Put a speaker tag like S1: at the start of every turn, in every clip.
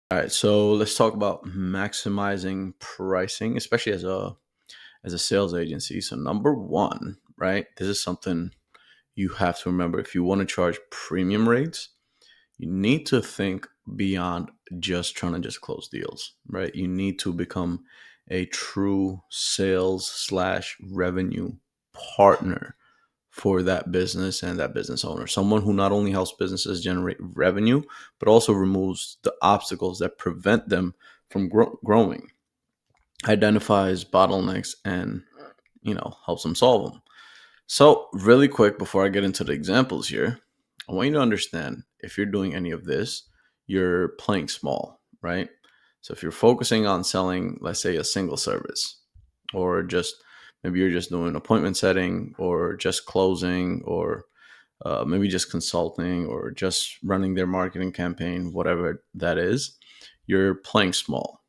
S1: All right, so let's talk about maximizing pricing, especially as a sales agency. So number one, right? This is something you have to remember. If you want to charge premium rates, you need to think beyond just trying to just close deals, right? You need to become a true sales slash revenue partner for that business and that business owner. Someone who not only helps businesses generate revenue, but also removes the obstacles that prevent them from growing, identifies bottlenecks, and helps them solve them. So, really quick before I get into the examples here, I want you to understand if you're doing any of this, you're playing small, right? So, if you're focusing on selling, let's say, a single service, or just maybe you're just doing appointment setting, or just closing, or maybe just consulting, or just running their marketing campaign, whatever that is, you're playing small.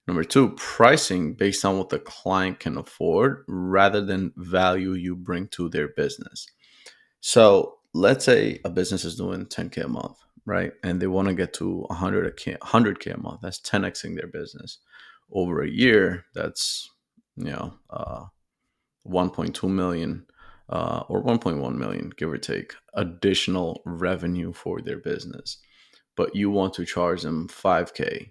S1: Number two, pricing based on what the client can afford rather than value you bring to their business. So let's say a business is doing 10K a month, right? And they want to get to 100K a month. That's 10xing their business. Over a year, that's, you know, uh, 1.2 million or 1.1 million, give or take, additional revenue for their business. But you want to charge them 5K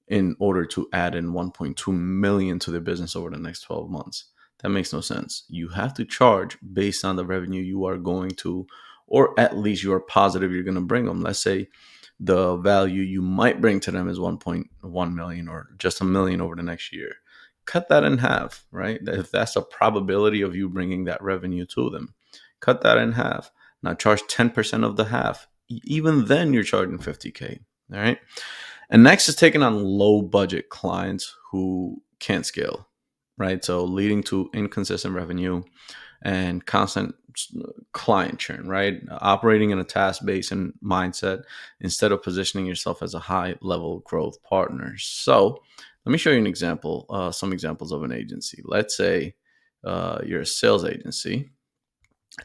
S1: in order to add in 1.2 million to their business over the next 12 months. That makes no sense. You have to charge based on the revenue you are going to, or at least you are positive you're going to bring them. Let's say the value you might bring to them is 1.1 million or just a million over the next year. Cut that in half, right? If that's a probability of you bringing that revenue to them, cut that in half. Now charge 10% of the half. Even then, you're charging 50K. All right. And next is taking on low budget clients who can't scale, right? So leading to inconsistent revenue and constant client churn, right? Operating in a task based mindset instead of positioning yourself as a high level growth partner. So let me show you some examples of an agency. Let's say you're a sales agency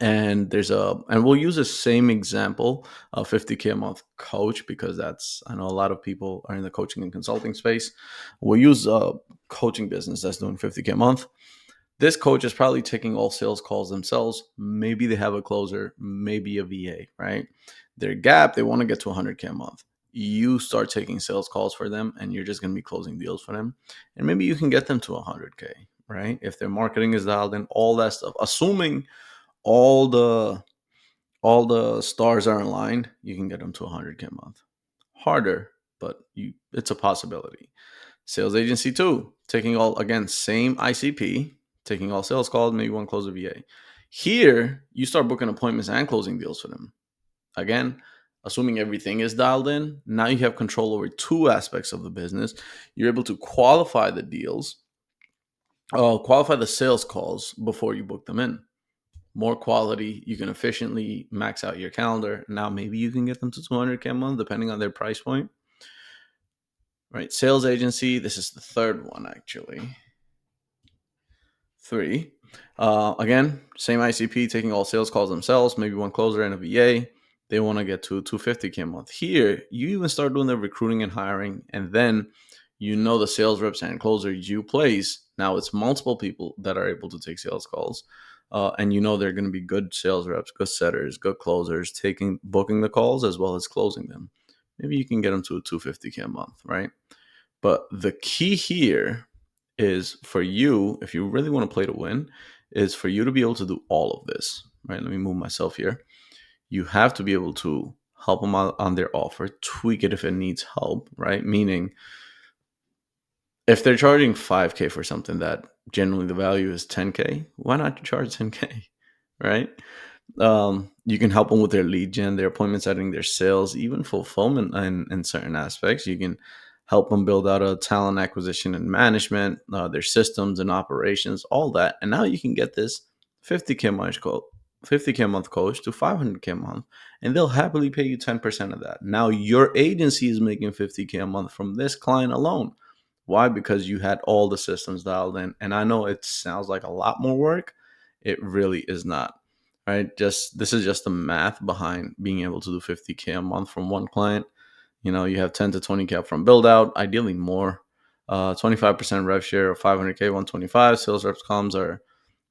S1: and we'll use the same example of 50K a month coach because that's, I know a lot of people are in the coaching and consulting space. We'll use a coaching business that's doing 50K a month. This coach is probably taking all sales calls themselves. Maybe they have a closer, maybe a VA, right? Their gap, they want to get to 100K a month. You start taking sales calls for them and you're just going to be closing deals for them, and maybe you can get them to 100K, right? If their marketing is dialed in, all that stuff, assuming all the all the stars are aligned, you can get them to 100K a month. Harder, but it's a possibility. Sales agency too, taking all, again, same ICP, taking all sales calls, maybe one close a VA. Here, you start booking appointments and closing deals for them. Again, assuming everything is dialed in, now you have control over two aspects of the business. You're able to qualify the deals, qualify the sales calls before you book them in. More quality, you can efficiently max out your calendar. Now maybe you can get them to 200K a month depending on their price point. Right? Sales agency, this is the third one actually. Three. Again, same ICP, taking all sales calls themselves, maybe one closer and a VA. They want to get to 250K a month. Here, you even start doing the recruiting and hiring, and then the sales reps and closers you place. Now it's multiple people that are able to take sales calls. And they're going to be good sales reps, good setters, good closers, booking the calls as well as closing them. Maybe you can get them to a 250K a month, right? But the key here is for you, if you really want to play to win, is for you to be able to do all of this, right? Let me move myself here. You have to be able to help them out on their offer, tweak it if it needs help, right? Meaning, if they're charging 5K for something that generally the value is 10K, why not charge 10K, right? You can help them with their lead gen, their appointment setting, their sales, even fulfillment in certain aspects. You can help them build out a talent acquisition and management, their systems and operations, all that. And now you can get this 50K month coach, 50K a month coach to 500K a month, and they'll happily pay you 10% of that. Now your agency is making 50K a month from this client alone. Why? Because you had all the systems dialed in. And I know it sounds like a lot more work. It really is not. Right? This is just the math behind being able to do 50K a month from one client. You have 10 to 20K upfront build out, ideally more. 25% rev share of 500K, 125. Sales reps comms are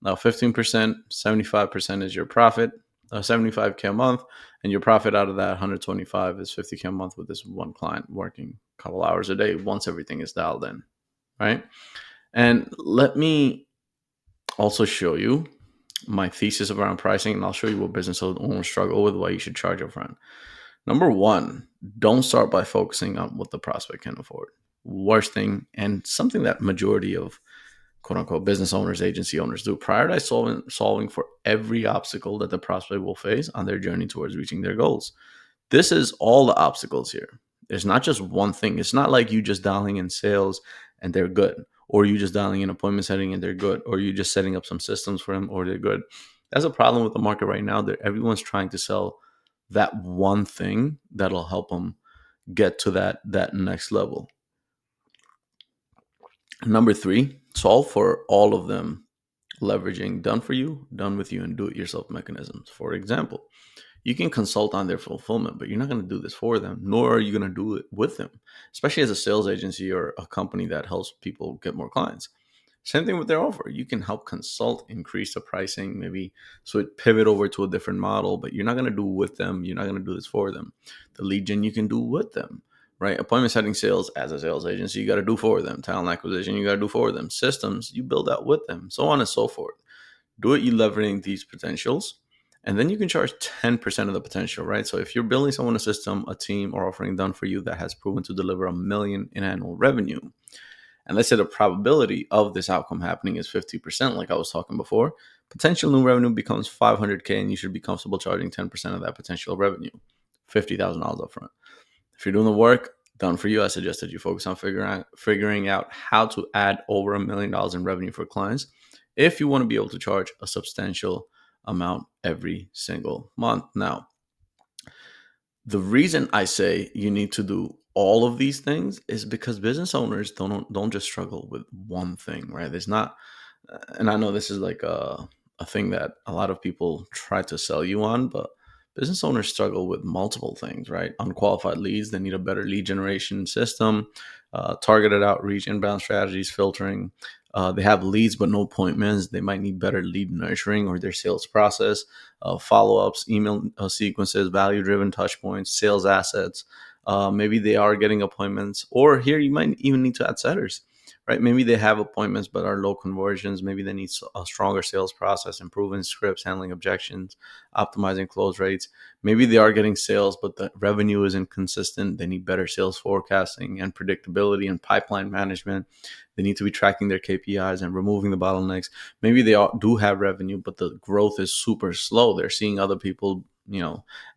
S1: now 15%, 75% is your profit, 75K a month, and your profit out of that 125 is 50K a month with this one client working a couple hours a day once everything is dialed in, right? And let me also show you my thesis around pricing, and I'll show you what business owners struggle with, why you should charge upfront. Number one, don't start by focusing on what the prospect can afford. Worst thing, and something that majority of quote unquote business owners, agency owners do, prioritize solving for every obstacle that the prospect will face on their journey towards reaching their goals. This is all the obstacles here. There's not just one thing. It's not like you just dialing in sales and they're good, or you just dialing in appointment setting and they're good, or you just setting up some systems for them or they're good. That's a problem with the market right now. That everyone's trying to sell that one thing that'll help them get to that next level. Number three, solve for all of them, leveraging done for you, done with you, and do it yourself mechanisms. For example, you can consult on their fulfillment, but you're not going to do this for them, nor are you going to do it with them, especially as a sales agency or a company that helps people get more clients. Same thing with their offer. You can help consult, increase the pricing, maybe so it pivot over to a different model, but you're not going to do it with them. You're not going to do this for them. The lead gen you can do with them, right? Appointment setting sales as a sales agency, you got to do for them. Talent acquisition, you got to do for them. Systems, you build out with them, so on and so forth. Do it, you leveraging these potentials. And then you can charge 10% of the potential, right? So if you're building someone a system, a team, or offering done for you that has proven to deliver $1 million in annual revenue, and let's say the probability of this outcome happening is 50%, like I was talking before, potential new revenue becomes 500K, and you should be comfortable charging 10% of that potential revenue, $50,000 upfront. If you're doing the work done for you, I suggest that you focus on figuring out how to add over $1 million in revenue for clients if you want to be able to charge a substantial amount every single month. Now, the reason I say you need to do all of these things is because business owners don't just struggle with one thing, right? There's not, and I know this is like a thing that a lot of people try to sell you on, but business owners struggle with multiple things, right? Unqualified leads, they need a better lead generation system, targeted outreach, inbound strategies, filtering. They have leads but no appointments. They might need better lead nurturing or their sales process, follow-ups, email sequences, value-driven touch points, sales assets. Maybe they are getting appointments, or here you might even need to add setters, right? Maybe they have appointments but are low conversions. Maybe they need a stronger sales process, improving scripts, handling objections, optimizing close rates. Maybe they are getting sales but the revenue is inconsistent. They need better sales forecasting and predictability and pipeline management. They need to be tracking their KPIs and removing the bottlenecks. Maybe they do have revenue but the growth is super slow. They're seeing other people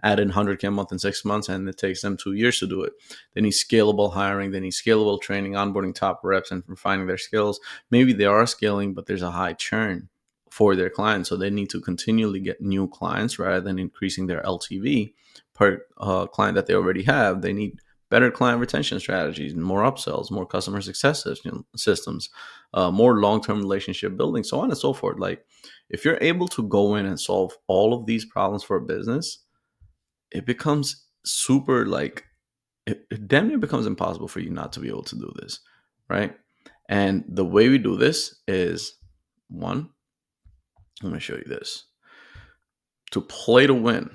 S1: add in 100K a month in 6 months, and it takes them 2 years to do it. They need scalable hiring. They need scalable training, onboarding top reps, and refining their skills. Maybe they are scaling, but there's a high churn for their clients. So they need to continually get new clients rather than increasing their LTV per client that they already have. They need better client retention strategies, more upsells, more customer success systems, more long-term relationship building, so on and so forth. Like, if you're able to go in and solve all of these problems for a business, it becomes super it damn near becomes impossible for you not to be able to do this, right? And the way we do this is one, I'm going to show you this. To play to win,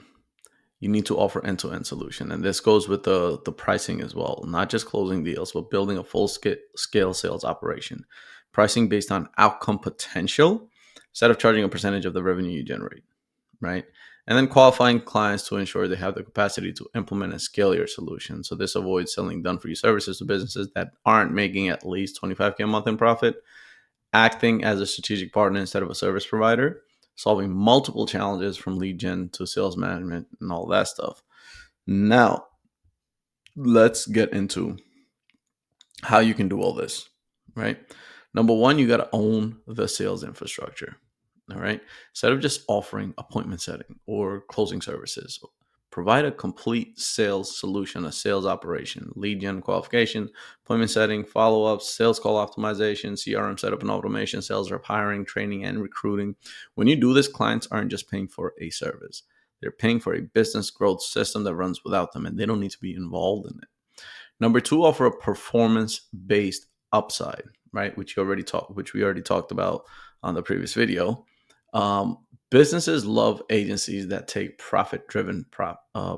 S1: you need to offer end-to-end solution, and this goes with the pricing as well. Not just closing deals, but building a full-scale sales operation. Pricing based on outcome potential instead of charging a percentage of the revenue you generate, right? And then qualifying clients to ensure they have the capacity to implement and scale your solution. So this avoids selling done-for-you services to businesses that aren't making at least 25K a month in profit, acting as a strategic partner instead of a service provider, solving multiple challenges from lead gen to sales management and all that stuff. Now, let's get into how you can do all this, right? Number one, you got to own the sales infrastructure. All right. Instead of just offering appointment setting or closing services, provide a complete sales solution, a sales operation, lead gen qualification, appointment setting, follow ups, sales call optimization, CRM setup and automation, sales rep hiring, training, and recruiting. When you do this, clients aren't just paying for a service, they're paying for a business growth system that runs without them, and they don't need to be involved in it. Number two, offer a performance-based upside, right? Which we already talked about on the previous video. Businesses love agencies that take profit-driven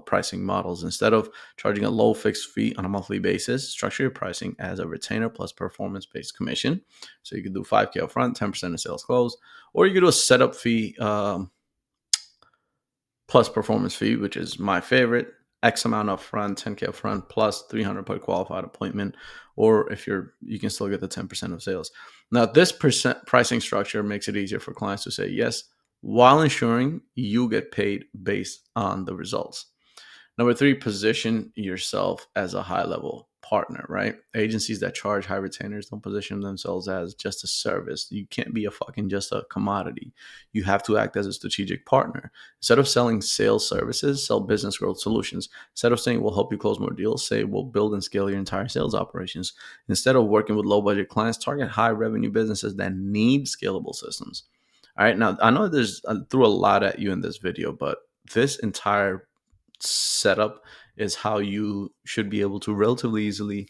S1: pricing models. Instead of charging a low fixed fee on a monthly basis, structure your pricing as a retainer plus performance-based commission. So you could do 5K upfront, 10% of sales close, or you could do a setup fee plus performance fee, which is my favorite. X amount upfront, 10K upfront, plus 300 per qualified appointment. Or if you can still get the 10% of sales. Now, this percent pricing structure makes it easier for clients to say yes, while ensuring you get paid based on the results. Number three, position yourself as a high level partner, right? Agencies that charge high retainers don't position themselves as just a service. You can't be a fucking just a commodity. You have to act as a strategic partner. Instead of selling sales services, sell business growth solutions. Instead of saying we'll help you close more deals, say we'll build and scale your entire sales operations. Instead of working with low budget clients, target high revenue businesses that need scalable systems. All right. Now, I know I threw a lot at you in this video, but this entire setup is how you should be able to relatively easily,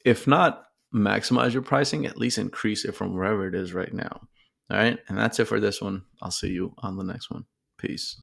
S1: if not maximize your pricing, at least increase it from wherever it is right now. All right. And that's it for this one. I'll see you on the next one. Peace.